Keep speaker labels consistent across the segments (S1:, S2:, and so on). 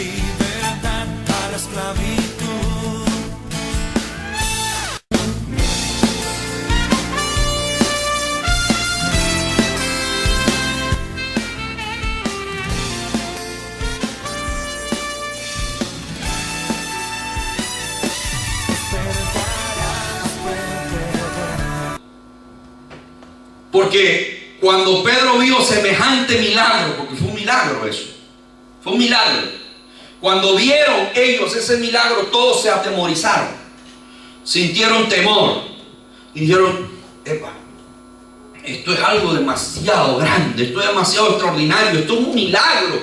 S1: libertad a la esclavitud.
S2: Porque cuando Pedro vio semejante milagro, porque fue un milagro eso, fue un milagro. Cuando vieron ellos ese milagro, todos se atemorizaron, sintieron temor y dijeron: epa, esto es algo demasiado grande, esto es demasiado extraordinario, esto es un milagro.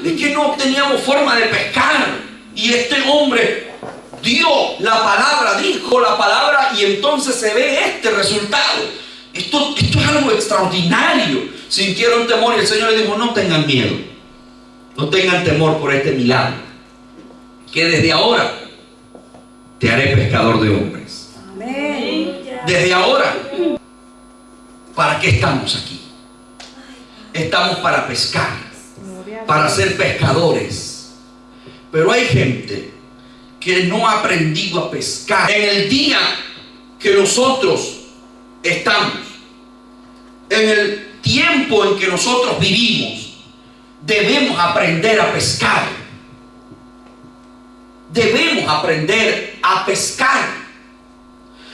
S2: Es que no teníamos forma de pescar y este hombre dio la palabra, dijo la palabra, y entonces se ve este resultado. Esto es algo extraordinario. Sintieron temor y el Señor les dijo: no tengan miedo, no tengan temor por este milagro, que desde ahora te haré pescador de hombres.
S3: Amén.
S2: Desde ahora, ¿para qué estamos aquí? Estamos para pescar, para ser pescadores. Pero hay gente que no ha aprendido a pescar. En el día que nosotros estamos, en el tiempo en que nosotros vivimos, debemos aprender a pescar. Debemos aprender a pescar.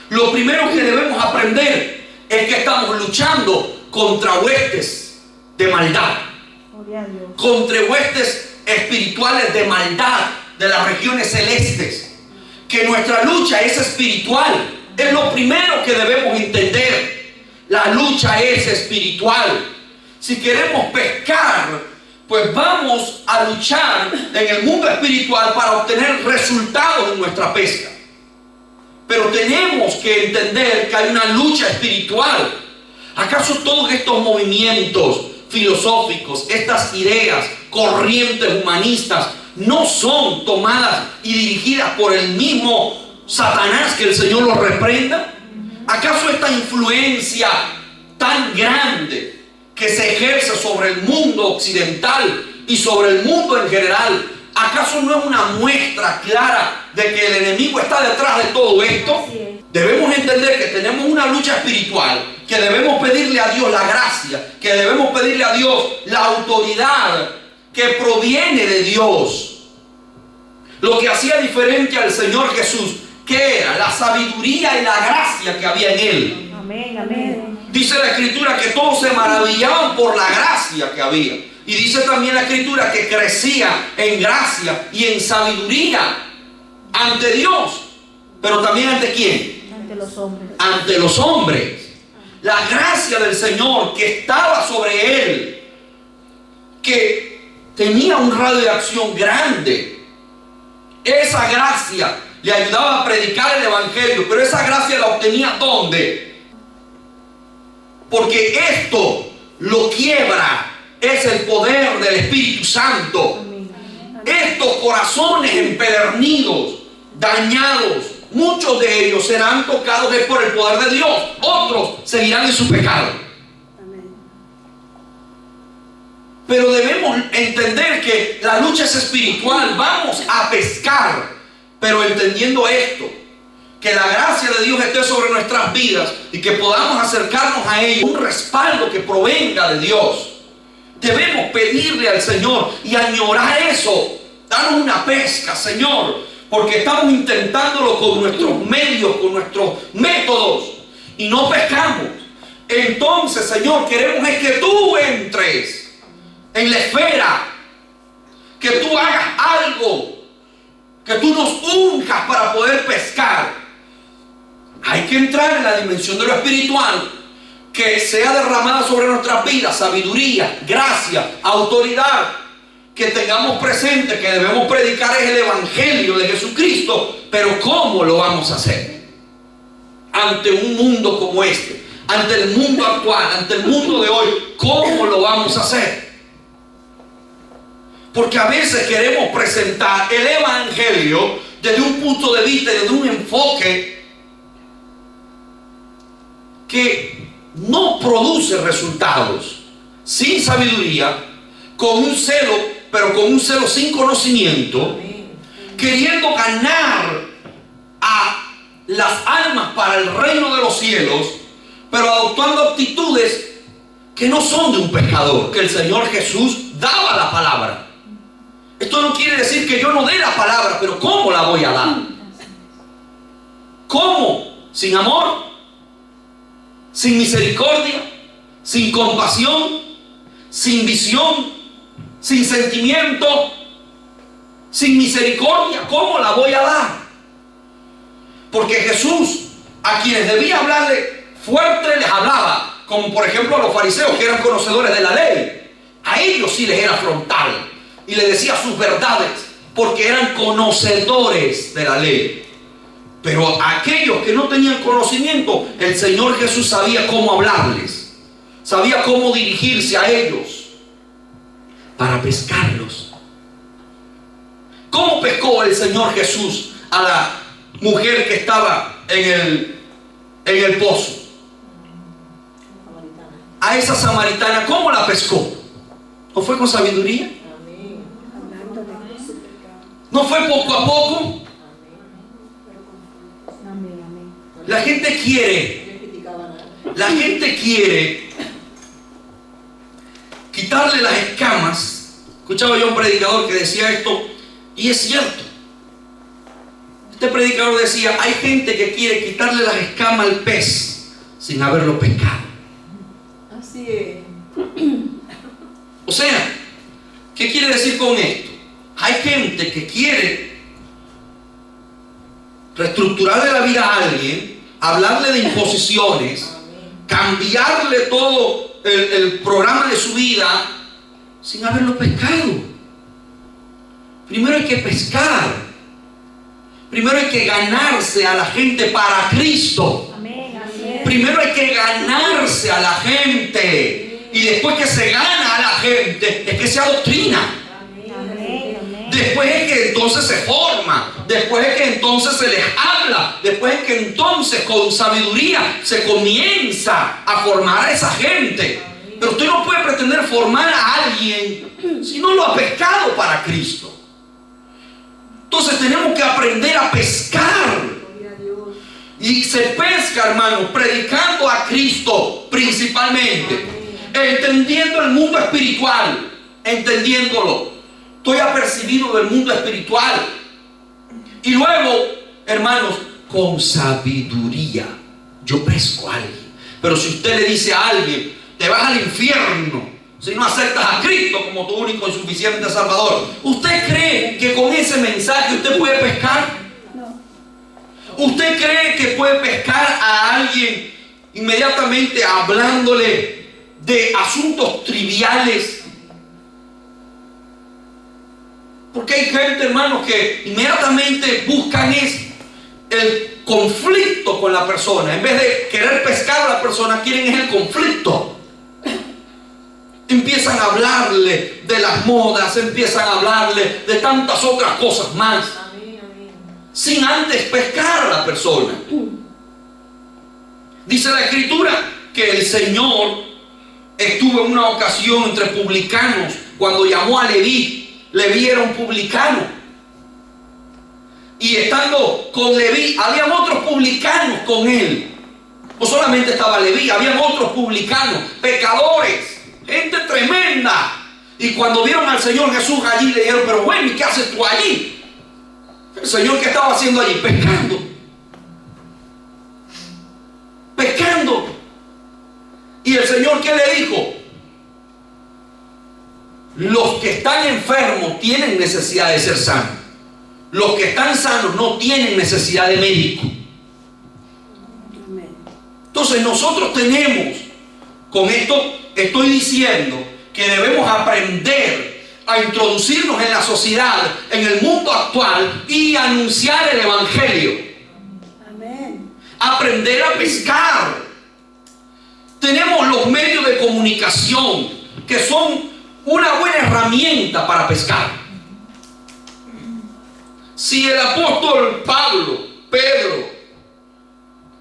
S2: Lo primero que debemos aprender es que estamos luchando contra huestes de maldad, contra huestes espirituales de maldad de las regiones celestes. Que nuestra lucha es espiritual. Es lo primero que debemos entender. La lucha es espiritual. Si queremos pescar, pues vamos a luchar en el mundo espiritual para obtener resultados en nuestra pesca. Pero tenemos que entender que hay una lucha espiritual. ¿Acaso todos estos movimientos filosóficos, estas ideas, corrientes humanistas, no son tomadas y dirigidas por el mismo Satanás, que el Señor lo reprenda? ¿Acaso esta influencia tan grande que se ejerce sobre el mundo occidental y sobre el mundo en general, acaso no es una muestra clara de que el enemigo está detrás de todo esto? Debemos entender que tenemos una lucha espiritual, que debemos pedirle a Dios la gracia, que debemos pedirle a Dios la autoridad que proviene de Dios. Lo que hacía diferente al Señor Jesús, ¿qué era? La sabiduría y la gracia que había en Él.
S3: Amén, amén.
S2: Dice la Escritura que todos se maravillaban por la gracia que había. Y dice también la Escritura que crecía en gracia y en sabiduría ante Dios. Pero también ¿ante quién?
S3: Ante los hombres.
S2: Ante los hombres. La gracia del Señor que estaba sobre Él, que tenía un radio de acción grande. Esa gracia le ayudaba a predicar el evangelio, pero esa gracia la obtenía ¿dónde? Porque esto lo quiebra, es el poder del Espíritu Santo. Estos corazones empedernidos, dañados, muchos de ellos serán tocados por el poder de Dios, otros seguirán en su pecado. Pero debemos entender que la lucha es espiritual. Vamos a pescar, pero entendiendo esto, que la gracia de Dios esté sobre nuestras vidas y que podamos acercarnos a ello, un respaldo que provenga de Dios. Debemos pedirle al Señor y añorar eso. Danos una pesca, Señor, porque estamos intentándolo con nuestros medios, con nuestros métodos, y no pescamos. Entonces, Señor, queremos es que tú entres en la esfera, que tú hagas algo, que tú nos unjas para poder pescar. Hay que entrar en la dimensión de lo espiritual, que sea derramada sobre nuestras vidas sabiduría, gracia, autoridad, que tengamos presente que debemos predicar es el evangelio de Jesucristo. Pero ¿cómo lo vamos a hacer? Ante un mundo como este, ante el mundo actual, ante el mundo de hoy, ¿cómo lo vamos a hacer? Porque a veces queremos presentar el evangelio desde un punto de vista, desde un enfoque que no produce resultados, sin sabiduría, con un celo pero con un celo sin conocimiento, queriendo ganar a las almas para el reino de los cielos, pero adoptando actitudes que no son de un pescador, que el Señor Jesús daba la palabra. Esto no quiere decir que yo no dé la palabra, pero ¿cómo la voy a dar? ¿Cómo? ¿Sin amor? ¿Sin misericordia? ¿Sin compasión? ¿Sin visión? ¿Sin sentimiento? ¿Sin misericordia? ¿Cómo la voy a dar? Porque Jesús, a quienes debía hablarle fuerte, les hablaba, como por ejemplo a los fariseos, que eran conocedores de la ley. A ellos sí les era frontal y les decía sus verdades, porque eran conocedores de la ley. Pero a aquellos que no tenían conocimiento, el Señor Jesús sabía cómo hablarles, sabía cómo dirigirse a ellos para pescarlos. ¿Cómo pescó el Señor Jesús a la mujer que estaba en el pozo? A esa samaritana, ¿cómo la pescó? ¿No fue con sabiduría? ¿No fue poco a poco? La gente quiere quitarle las escamas. Escuchaba yo a un predicador que decía esto, y es cierto. Este predicador decía, hay gente que quiere quitarle las escamas al pez sin haberlo pescado.
S3: Así es.
S2: O sea, ¿qué quiere decir con esto? Hay gente que quiere reestructurarle la vida a alguien, hablarle de imposiciones, cambiarle todo el programa de su vida sin haberlo pescado. Primero hay que pescar. Primero hay que ganarse a la gente para Cristo.
S3: Amén, así es.
S2: Primero hay que ganarse a la gente. Y después que se gana a la gente, es que se adoctrina.
S3: Amén, amén.
S2: Después es que entonces se forma. Después es que entonces se les habla. Después es que entonces con sabiduría se comienza a formar a esa gente. Pero usted no puede pretender formar a alguien si no lo ha pescado para Cristo. Entonces tenemos que aprender a pescar. Y se pesca, hermanos, predicando a Cristo principalmente. Entendiendo el mundo espiritual. Entendiéndolo. Estoy apercibido del mundo espiritual. Y luego, hermanos, con sabiduría, yo pesco a alguien. Pero si usted le dice a alguien, te vas al infierno si no aceptas a Cristo como tu único y suficiente Salvador, ¿usted cree que con ese mensaje usted puede pescar?
S3: No.
S2: ¿Usted cree que puede pescar a alguien inmediatamente hablándole de asuntos triviales? Porque hay gente, hermanos, que inmediatamente buscan el conflicto con la persona. En vez de querer pescar a la persona, quieren el conflicto. Empiezan a hablarle de las modas, empiezan a hablarle de tantas otras cosas más, sin antes pescar a la persona. Dice la Escritura que el Señor estuvo en una ocasión entre publicanos cuando llamó a Leví. Leví era un publicano. Y estando con Leví, habían otros publicanos con él. No solamente estaba Leví, habían otros publicanos, pecadores, gente tremenda. Y cuando vieron al Señor Jesús allí, le dijeron, pero bueno, ¿y qué haces tú allí? El Señor, ¿qué estaba haciendo allí? Pescando. Pescando. Y el Señor, ¿qué le dijo? Los que están enfermos tienen necesidad de ser sanos. Los que están sanos no tienen necesidad de médico. Entonces nosotros tenemos, con esto estoy diciendo que debemos aprender a introducirnos en la sociedad, en el mundo actual y anunciar el Evangelio.
S3: Amén.
S2: Aprender a pescar. Tenemos los medios de comunicación que son una buena herramienta para pescar. Si el apóstol Pablo, Pedro,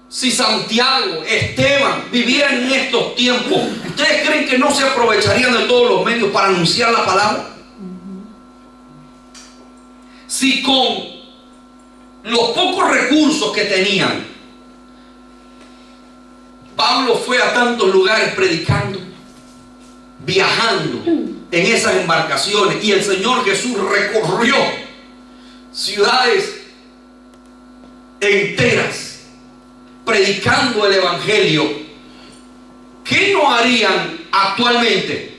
S2: si Santiago, Esteban vivieran en estos tiempos, ¿ustedes creen que no se aprovecharían de todos los medios para anunciar la palabra? Si con los pocos recursos que tenían, Pablo fue a tantos lugares predicando, viajando en esas embarcaciones, y el Señor Jesús recorrió ciudades enteras predicando el evangelio, ¿qué no harían actualmente?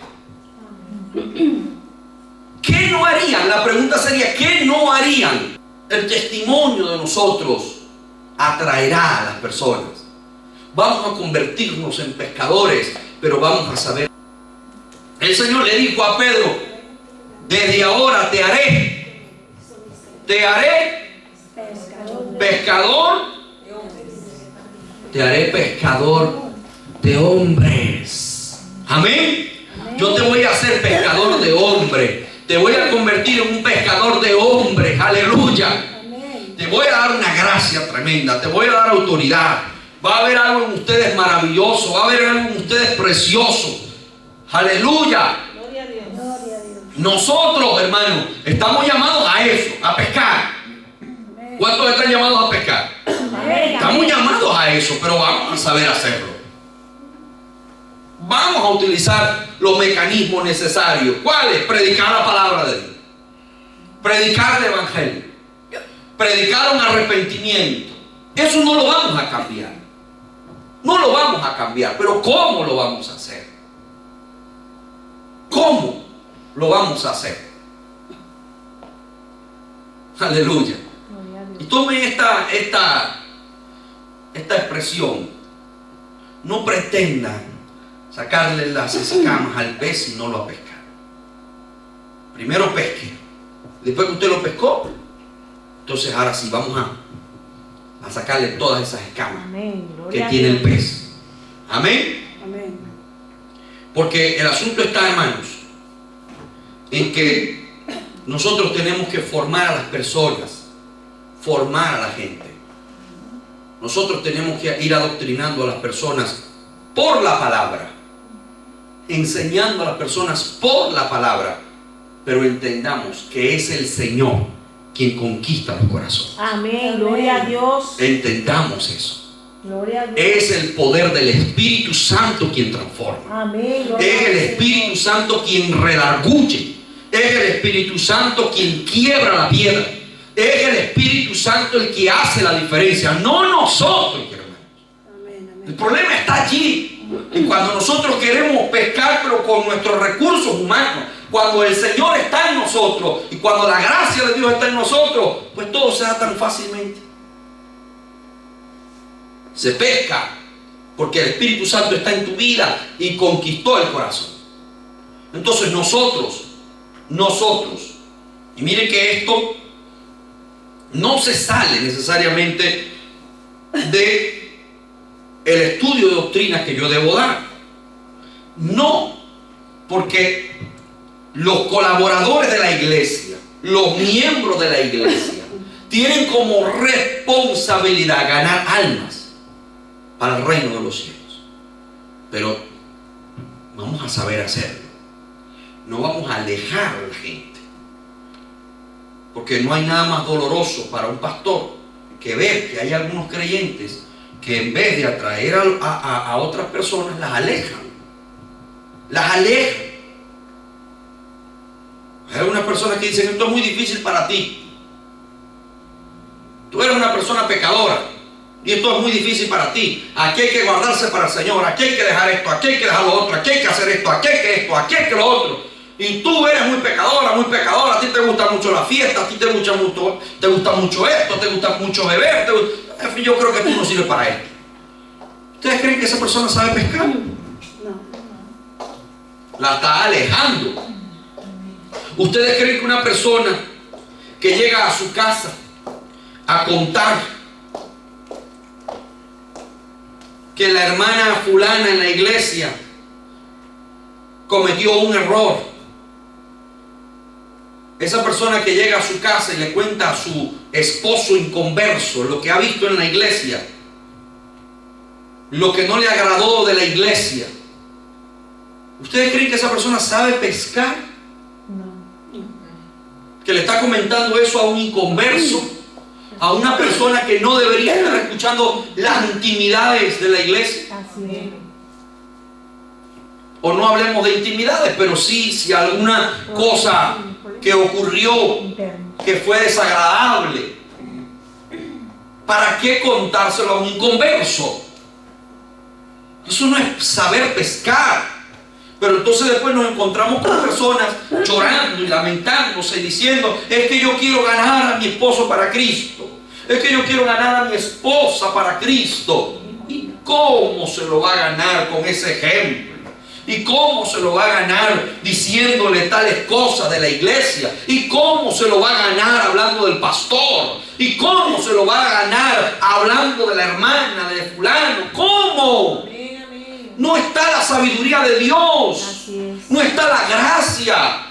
S2: ¿Qué no harían? La pregunta sería, ¿qué no harían? El testimonio de nosotros atraerá a las personas. Vamos a convertirnos en pescadores, pero vamos a saber. El Señor le dijo a Pedro, desde ahora te haré pescador, te haré pescador de hombres. Amén. Yo te voy a hacer pescador de hombres. Te voy a convertir en un pescador de hombres. Aleluya. Te voy a dar una gracia tremenda. Te voy a dar autoridad. Va a haber algo en ustedes maravilloso. Va a haber algo en ustedes precioso. Aleluya.
S3: Gloria a Dios.
S2: Nosotros, hermanos, estamos llamados a eso, a pescar. ¿Cuántos están llamados a pescar? Estamos llamados a eso, pero vamos a saber hacerlo. Vamos a utilizar los mecanismos necesarios. ¿Cuáles? Predicar la palabra de Dios, predicar el evangelio, predicar un arrepentimiento. Eso no lo vamos a cambiar. No lo vamos a cambiar, pero ¿cómo lo vamos a hacer? ¿Cómo lo vamos a hacer? Aleluya. Y tomen esta expresión. No pretendan sacarle las escamas al pez y no lo pescar. Primero pesque. Después que usted lo pescó, entonces ahora sí vamos a sacarle todas esas escamas que tiene el pez. Amén.
S3: Amén.
S2: Porque el asunto está, hermanos, en que nosotros tenemos que formar a las personas, formar a la gente. Nosotros tenemos que ir adoctrinando a las personas por la palabra, enseñando a las personas por la palabra, pero entendamos que es el Señor quien conquista los corazones.
S3: Amén. Gloria a Dios.
S2: Entendamos eso.
S3: Gloria a Dios.
S2: Es el poder del Espíritu Santo quien transforma.
S3: Amén.
S2: Es el Espíritu Santo quien redarguye. Es el Espíritu Santo quien quiebra la piedra. Es el Espíritu Santo el que hace la diferencia, no nosotros, hermanos.
S3: Amén, amén.
S2: El problema está allí. Y cuando nosotros queremos pescar, pero con nuestros recursos humanos, cuando el Señor está en nosotros y cuando la gracia de Dios está en nosotros, pues todo se da tan fácilmente. Se pesca porque el Espíritu Santo está en tu vida y conquistó el corazón. Entonces nosotros, y miren que esto no se sale necesariamente de el estudio de doctrinas que yo debo dar. No, porque los colaboradores de la iglesia, los miembros de la iglesia, tienen como responsabilidad ganar almas para el reino de los cielos. Pero vamos a saber hacerlo. No vamos a alejar a la gente. Porque no hay nada más doloroso para un pastor que ver que hay algunos creyentes que en vez de atraer a otras personas, las alejan. Las alejan. Hay algunas personas que dicen, esto es muy difícil para ti. Tú eres una persona pecadora y esto es muy difícil para ti. Aquí hay que guardarse para el Señor, aquí hay que dejar esto, aquí hay que dejar lo otro, aquí hay que hacer esto, aquí hay que esto, aquí hay que lo otro. Y tú eres muy pecadora, a ti te gusta mucho la fiesta, a ti te gusta mucho esto, te gusta mucho beber, yo creo que tú no sirves para esto. ¿Ustedes creen que esa persona sabe pescar?
S3: No.
S2: La está alejando. ¿Ustedes creen que una persona que llega a su casa a contar que la hermana fulana en la iglesia cometió un error, esa persona que llega a su casa y le cuenta a su esposo inconverso lo que ha visto en la iglesia, lo que no le agradó de la iglesia, ¿ustedes creen que esa persona sabe pescar?
S3: No.
S2: que le está comentando eso a un inconverso, a una persona que no debería estar escuchando las intimidades de la iglesia.
S3: Así es.
S2: O no hablemos de intimidades, pero sí, si alguna cosa que ocurrió que fue desagradable, ¿para qué contárselo a un inconverso? Eso no es saber pescar. Pero entonces después nos encontramos con personas llorando y lamentándose y diciendo: es que yo quiero ganar a mi esposo para Cristo, es que yo quiero ganar a mi esposa para Cristo. ¿Y cómo se lo va a ganar con ese ejemplo? ¿Y cómo se lo va a ganar diciéndole tales cosas de la iglesia? ¿Y cómo se lo va a ganar hablando del pastor? ¿Y cómo se lo va a ganar hablando de la hermana, de fulano? ¿Cómo? No está la sabiduría de Dios, no está la gracia,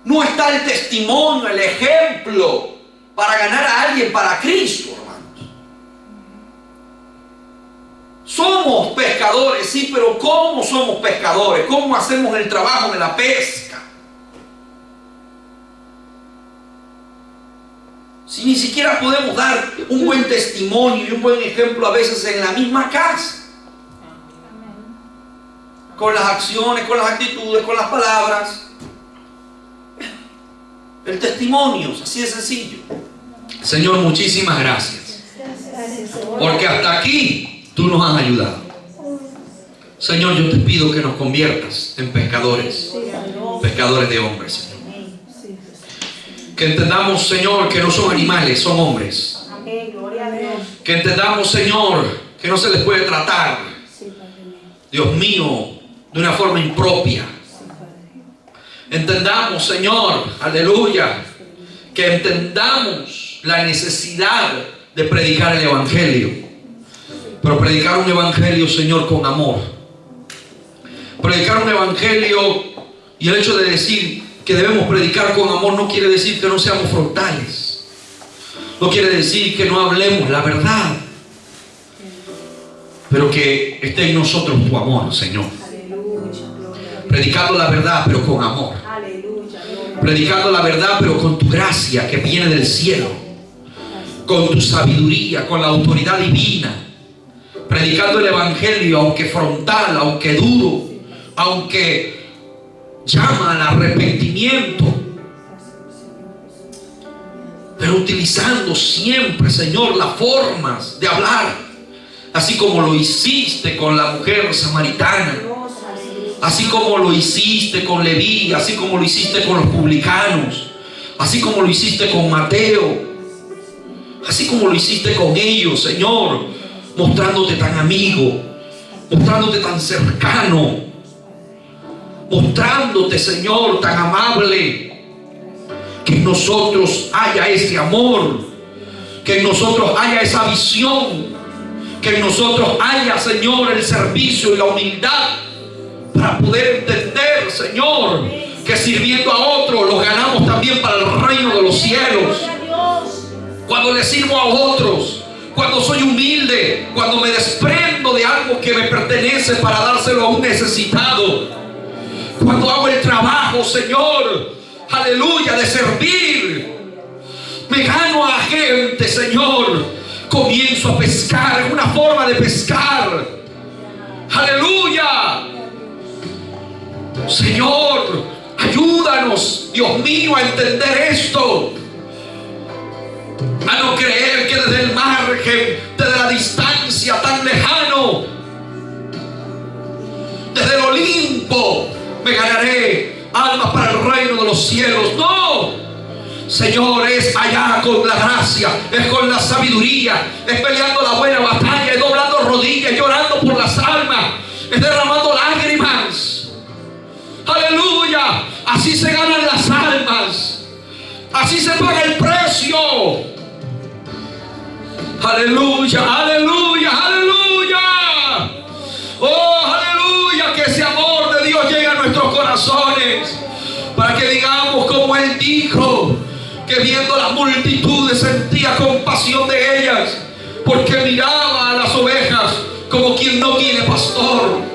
S2: no está el testimonio, el ejemplo para ganar a alguien para Cristo, hermanos. Somos pescadores, sí, pero ¿cómo somos pescadores? ¿Cómo hacemos el trabajo de la pesca? Si ni siquiera podemos dar un buen testimonio y un buen ejemplo a veces en la misma casa. Con las acciones, con las actitudes, con las palabras. El testimonio, así de sencillo. Señor, muchísimas gracias. Porque hasta aquí tú nos has ayudado. Señor, yo te pido que nos conviertas en pescadores. Pescadores de hombres, Señor. Que entendamos, Señor, que no son animales, son hombres. Que entendamos, Señor, que no se les puede tratar, Dios mío, de una forma impropia. Entendamos, Señor, aleluya, que entendamos la necesidad de predicar el evangelio, pero predicar un evangelio, Señor, con amor. Predicar un evangelio, y el hecho de decir que debemos predicar con amor no quiere decir que no seamos frontales, no quiere decir que no hablemos la verdad, pero que esté en nosotros tu amor, Señor. Predicando la verdad, pero con amor. Predicando la verdad, pero con tu gracia que viene del cielo. Con tu sabiduría, con la autoridad divina. Predicando el evangelio, aunque frontal, aunque duro, aunque llama al arrepentimiento. Pero utilizando siempre, Señor, las formas de hablar. Así como lo hiciste con la mujer samaritana. Así como lo hiciste con Leví, así como lo hiciste con los publicanos, así como lo hiciste con Mateo, así como lo hiciste con ellos, Señor, mostrándote tan amigo, mostrándote tan cercano, mostrándote, Señor, tan amable, que en nosotros haya ese amor, que en nosotros haya esa visión, que en nosotros haya, Señor, el servicio y la humildad, para poder entender, Señor, que sirviendo a otros los ganamos también para el reino de los cielos. Cuando le sirvo a otros, cuando soy humilde, cuando me desprendo de algo que me pertenece para dárselo a un necesitado, cuando hago el trabajo, Señor, aleluya, de servir, me gano a gente, Señor, comienzo a pescar, es una forma de pescar, aleluya. Señor, ayúdanos, Dios mío, a entender esto, a no creer que desde el margen, desde la distancia tan lejano, desde el Olimpo, me ganaré almas para el reino de los cielos. No, Señor, es allá con la gracia, es con la sabiduría, es peleando la buena batalla, es doblando rodillas, llorando por las almas, es derramando lágrimas. Aleluya, así se ganan las almas, así se paga el precio. Aleluya, aleluya, aleluya. Oh, aleluya, que ese amor de Dios llegue a nuestros corazones, para que digamos como Él dijo, que viendo las multitudes sentía compasión de ellas, porque miraba a las ovejas como quien no tiene pastor.